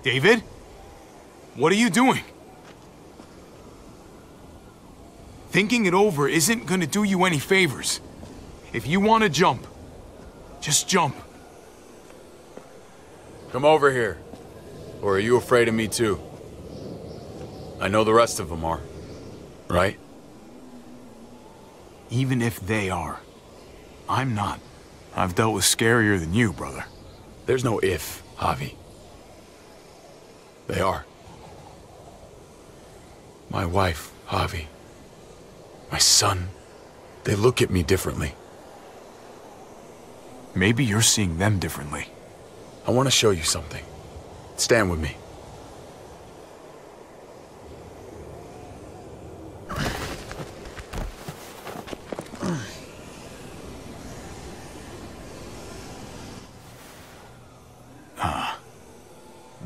David? What are you doing? Thinking it over isn't gonna do you any favors. If you want to jump, just jump. Come over here. Or are you afraid of me too? I know the rest of them are, right? Even if they are, I'm not. I've dealt with scarier than you, brother. There's no if, Javi. They are. My wife, Javi. My son. They look at me differently. Maybe you're seeing them differently. I want to show you something. Stand with me.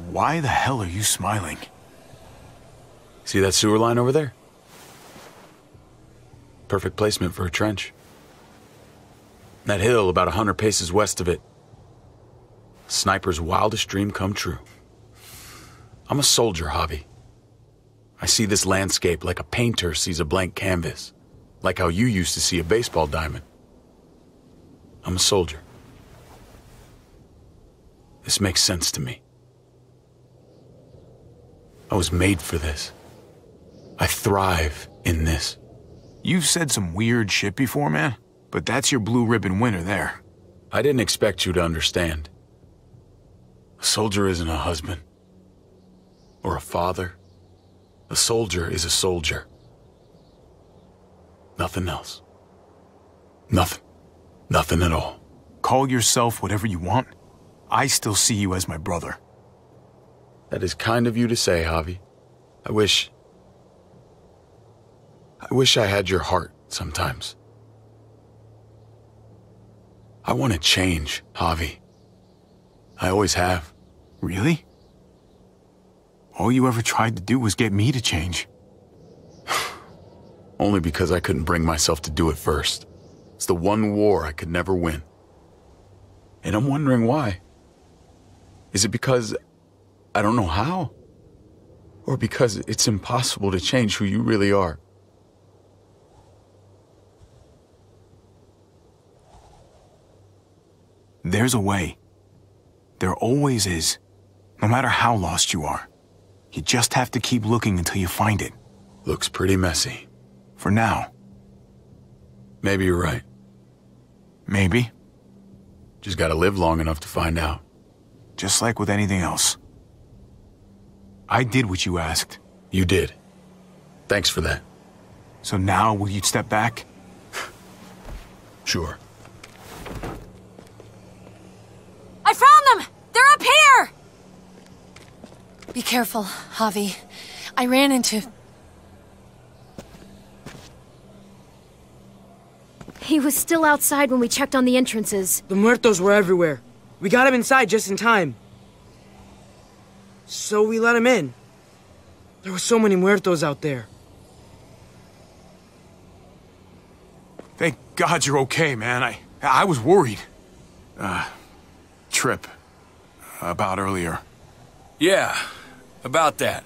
Why the hell are you smiling? See that sewer line over there? Perfect placement for a trench. That hill about 100 paces west of it. Sniper's wildest dream come true. I'm a soldier, Javi. I see this landscape like a painter sees a blank canvas. Like how you used to see a baseball diamond. I'm a soldier. This makes sense to me. I was made for this. I thrive in this. You've said some weird shit before, man, but that's your blue ribbon winner there. I didn't expect you to understand. A soldier isn't a husband. Or a father. A soldier is a soldier. Nothing else. Nothing. Nothing at all. Call yourself whatever you want. I still see you as my brother. That is kind of you to say, Javi. I wish I had your heart sometimes. I want to change, Javi. I always have. Really? All you ever tried to do was get me to change. Only because I couldn't bring myself to do it first. It's the one war I could never win. And I'm wondering why. Is it because I don't know how? Or because it's impossible to change who you really are? There's a way. There always is. No matter how lost you are. You just have to keep looking until you find it. Looks pretty messy. For now. Maybe you're right. Maybe. Just gotta live long enough to find out. Just like with anything else. I did what you asked. You did. Thanks for that. So now, will you step back? Sure. I found them! They're up here! Be careful, Javi. I ran into... He was still outside when we checked on the entrances. The muertos were everywhere. We got him inside just in time. So we let him in. There were so many muertos out there. Thank God you're okay, man. I was worried. Trip. About earlier. Yeah, about that.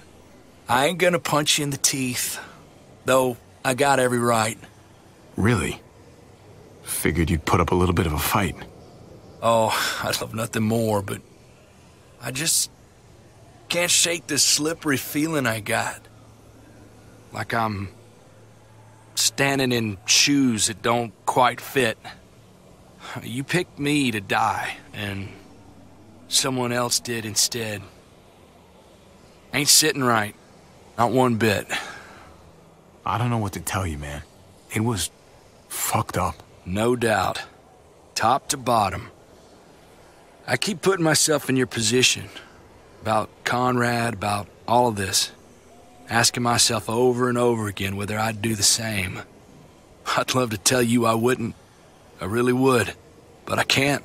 I ain't gonna punch you in the teeth. Though, I got every right. Really? Figured you'd put up a little bit of a fight. Oh, I'd love nothing more, but... I just... can't shake this slippery feeling I got. Like I'm... standing in shoes that don't quite fit. You picked me to die, and... someone else did instead. Ain't sitting right. Not one bit. I don't know what to tell you, man. It was... fucked up. No doubt. Top to bottom. I keep putting myself in your position. About Conrad, about all of this. Asking myself over and over again whether I'd do the same. I'd love to tell you I wouldn't. I really would. But I can't.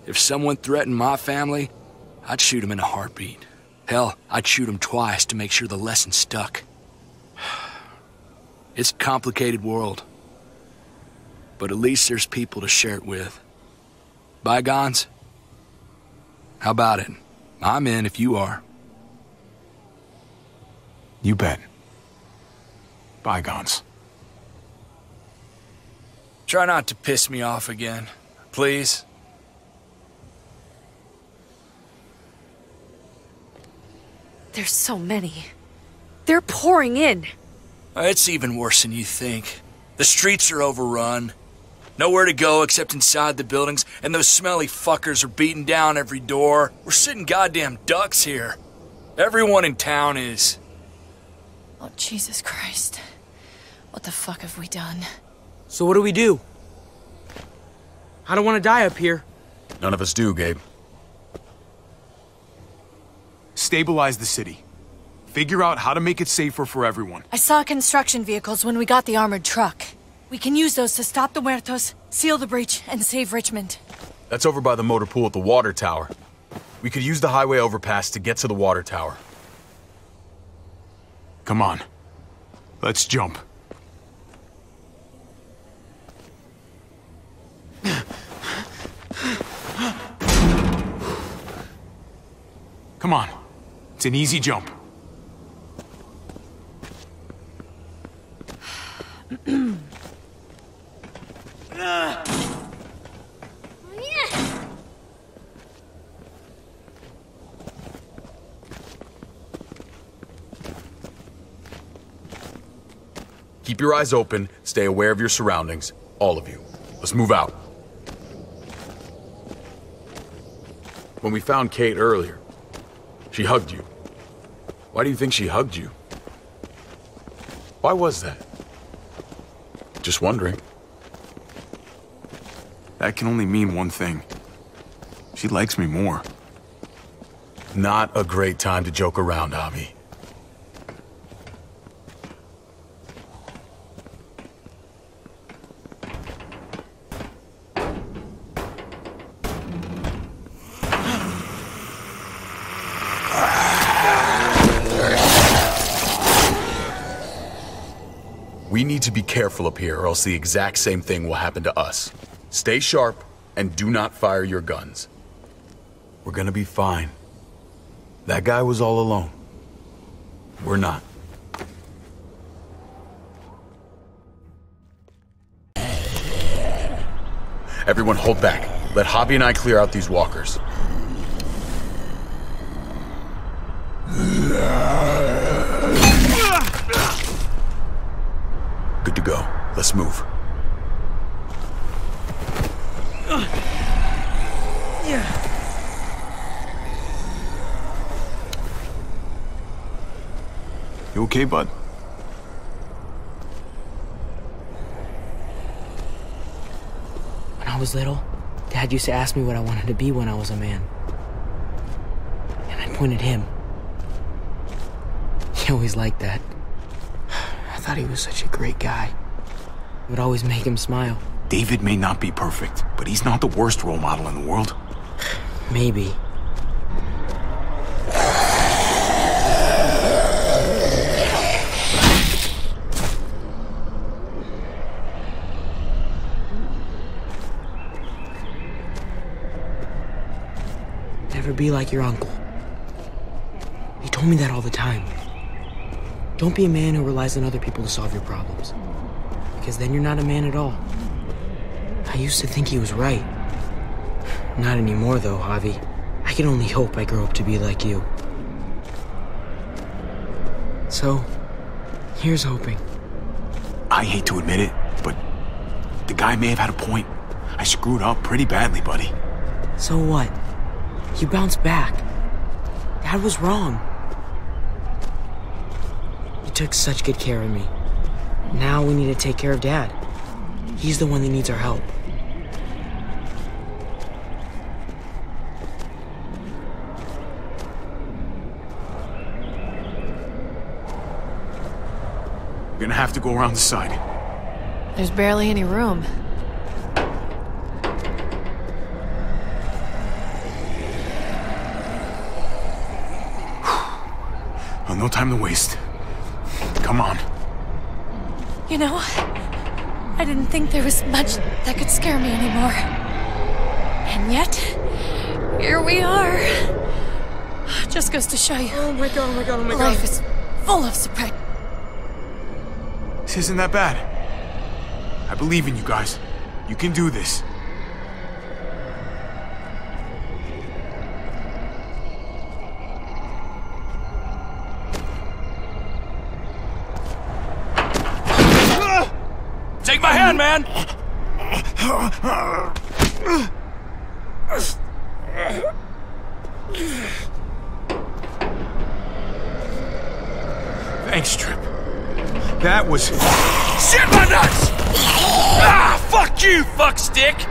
If someone threatened my family, I'd shoot him in a heartbeat. Hell, I'd shoot him twice to make sure the lesson stuck. It's a complicated world. But at least there's people to share it with. Bygones? How about it? I'm in if you are. You bet. Bygones. Try not to piss me off again, please. There's so many. They're pouring in. It's even worse than you think. The streets are overrun. Nowhere to go except inside the buildings, and those smelly fuckers are beating down every door. We're sitting goddamn ducks here. Everyone in town is. Oh, Jesus Christ. What the fuck have we done? So what do we do? I don't want to die up here. None of us do, Gabe. Stabilize the city. Figure out how to make it safer for everyone. I saw construction vehicles when we got the armored truck. We can use those to stop the muertos, seal the breach, and save Richmond. That's over by the motor pool at the water tower. We could use the highway overpass to get to the water tower. Come on. Let's jump. Come on. It's an easy jump. Keep your eyes open, stay aware of your surroundings. All of you. Let's move out. When we found Kate earlier, she hugged you. Why do you think she hugged you? Why was that? Just wondering. That can only mean one thing. She likes me more. Not a great time to joke around, Javi. We need to be careful up here, or else the exact same thing will happen to us. Stay sharp, and do not fire your guns. We're gonna be fine. That guy was all alone. We're not. Everyone hold back. Let Javi and I clear out these walkers. Good to go. Let's move. You okay, bud? When I was little, Dad used to ask me what I wanted to be when I was a man. And I'd point at him. He always liked that. I thought he was such a great guy. It would always make him smile. David may not be perfect, but he's not the worst role model in the world. Maybe. Never be like your uncle. He told me that all the time. Don't be a man who relies on other people to solve your problems. Because then you're not a man at all. I used to think he was right. Not anymore, though, Javi. I can only hope I grow up to be like you. So, here's hoping. I hate to admit it, but the guy may have had a point. I screwed up pretty badly, buddy. So what? You bounced back. Dad was wrong. You took such good care of me. Now we need to take care of Dad. He's the one that needs our help. We're gonna have to go around the side. There's barely any room. Well, no time to waste. Come on. You know, I didn't think there was much that could scare me anymore. And yet, here we are. Just goes to show you. Oh my god, oh my god, oh my god. Life is full of surprise. This isn't that bad. I believe in you guys. You can do this. Take my hand, man! Thanks, Trip. That was... Shit my nuts! Ah, fuck you, fuckstick!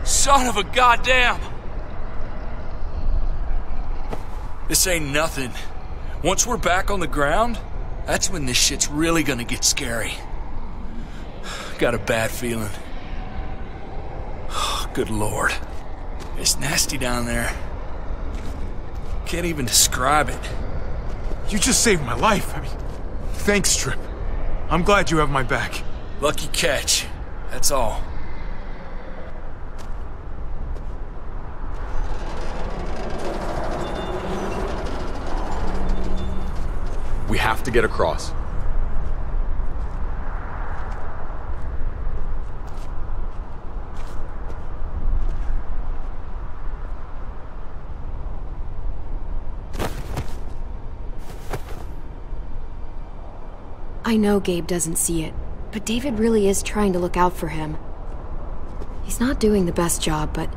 Son of a goddamn! This ain't nothing. Once we're back on the ground, that's when this shit's really gonna get scary. Got a bad feeling. Oh, good lord. It's nasty down there. Can't even describe it. You just saved my life. I mean, thanks, Trip. I'm glad you have my back. Lucky catch. That's all. We have to get across. I know Gabe doesn't see it, but David really is trying to look out for him. He's not doing the best job, but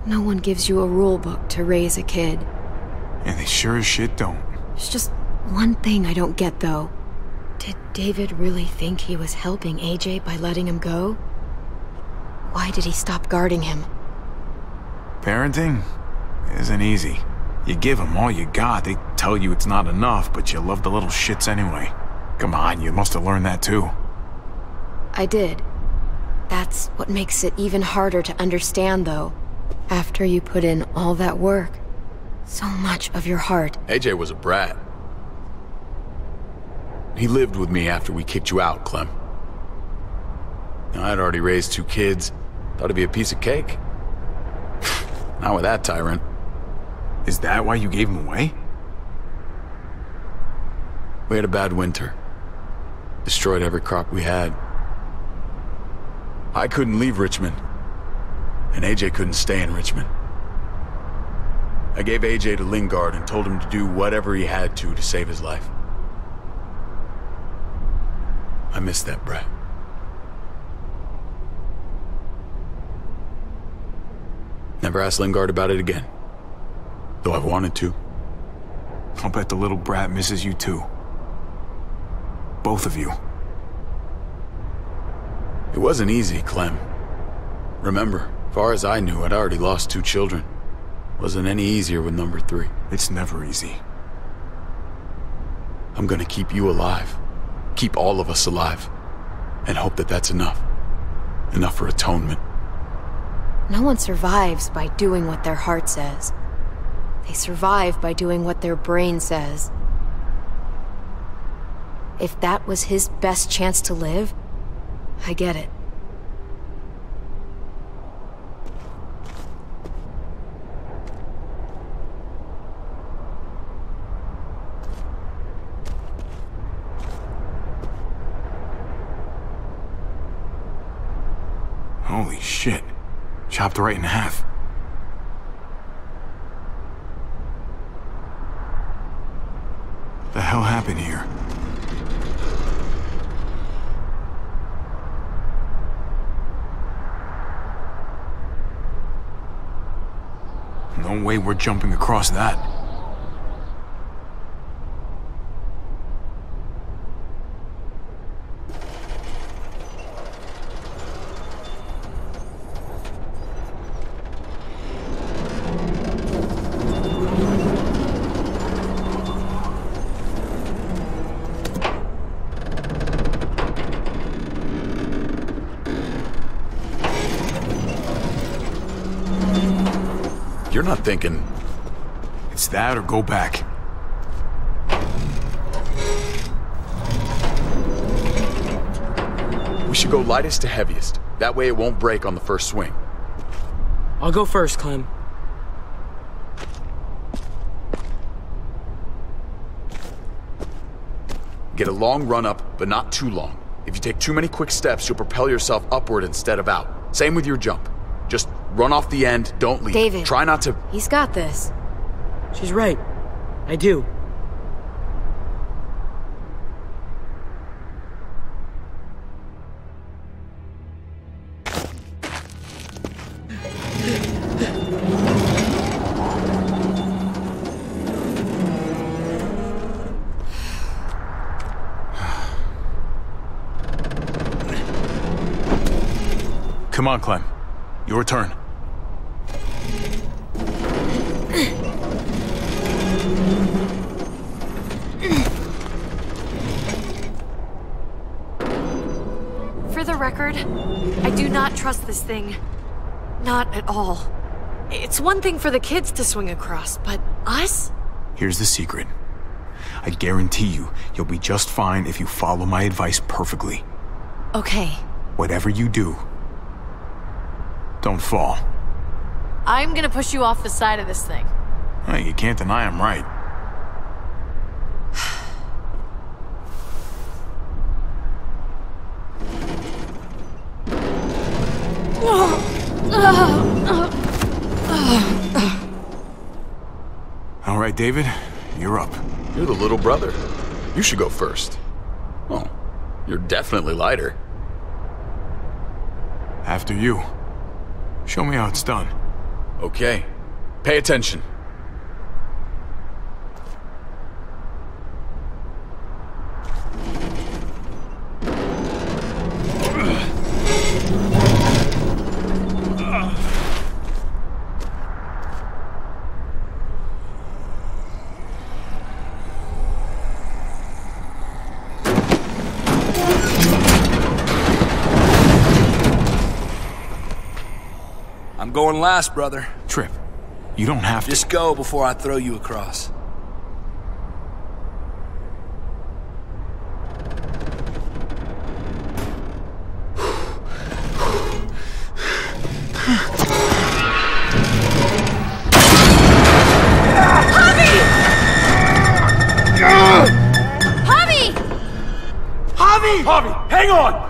no one gives you a rule book to raise a kid. And they sure as shit don't. There's just one thing I don't get, though. Did David really think he was helping AJ by letting him go? Why did he stop guarding him? Parenting isn't easy. You give them all you got, they tell you it's not enough, but you love the little shits anyway. Come on, you must have learned that too. I did. That's what makes it even harder to understand, though. After you put in all that work, so much of your heart. AJ was a brat. He lived with me after we kicked you out, Clem. Now, I'd already raised 2 kids. Thought it'd be a piece of cake. Not with that tyrant. Is that why you gave him away? We had a bad winter. Destroyed every crop we had. I couldn't leave Richmond. And AJ couldn't stay in Richmond. I gave AJ to Lingard and told him to do whatever he had to save his life. I miss that brat. Never asked Lingard about it again. Though I've wanted to. I'll bet the little brat misses you too. Both of you. It wasn't easy, Clem. Remember, far as I knew, I'd already lost 2 children. Wasn't any easier with number 3. It's never easy. I'm gonna keep you alive. Keep all of us alive. And hope that that's enough. Enough for atonement. No one survives by doing what their heart says. They survive by doing what their brain says. If that was his best chance to live, I get it. Holy shit. Chopped right in half. The hell happened here? No way we're jumping across that. You're not thinking... It's that or go back. We should go lightest to heaviest. That way it won't break on the first swing. I'll go first, Clem. Get a long run up, but not too long. If you take too many quick steps, you'll propel yourself upward instead of out. Same with your jump. Just run off the end, don't leave. David. Try not to... He's got this. She's right. I do. Come on, Clem. Your turn. For the record, I do not trust this thing. Not at all. It's one thing for the kids to swing across, but us? Here's the secret. I guarantee you'll be just fine if you follow my advice perfectly. Okay. Whatever you do, don't fall. I'm gonna push you off the side of this thing. Hey, you can't deny I'm right. All right, David, you're up. You're the little brother. You should go first. Well, you're definitely lighter. After you. Show me how it's done. Okay. Pay attention. I'm going last, brother. Trip, you don't have to. Just go before I throw you across. Javi, hang on!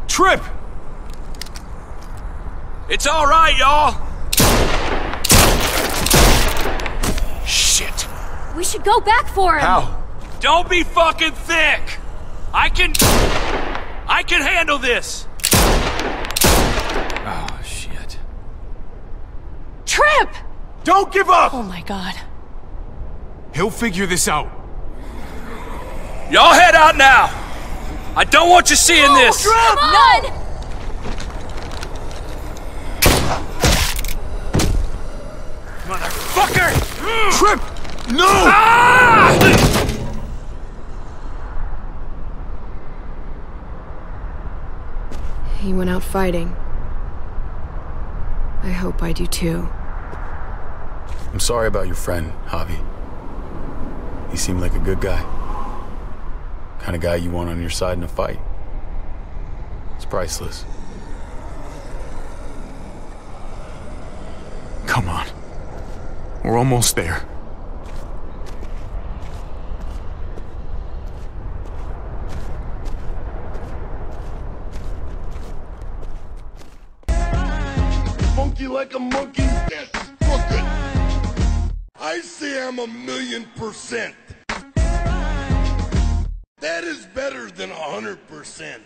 Trip! It's all right, y'all. Shit. We should go back for him! How? Don't be fucking thick. I can handle this. Oh, shit. Trip! Don't give up! Oh my god. He'll figure this out. Y'all head out now. I don't want you seeing this. Come on! Motherfucker! Trip! No! Ah! He went out fighting. I hope I do too. I'm sorry about your friend, Javi. He seemed like a good guy. Kind of guy you want on your side in a fight. It's priceless. Come on. We're almost there. Funky like a monkey, that's crooked. I say I'm 1,000,000%. That is better than 100%.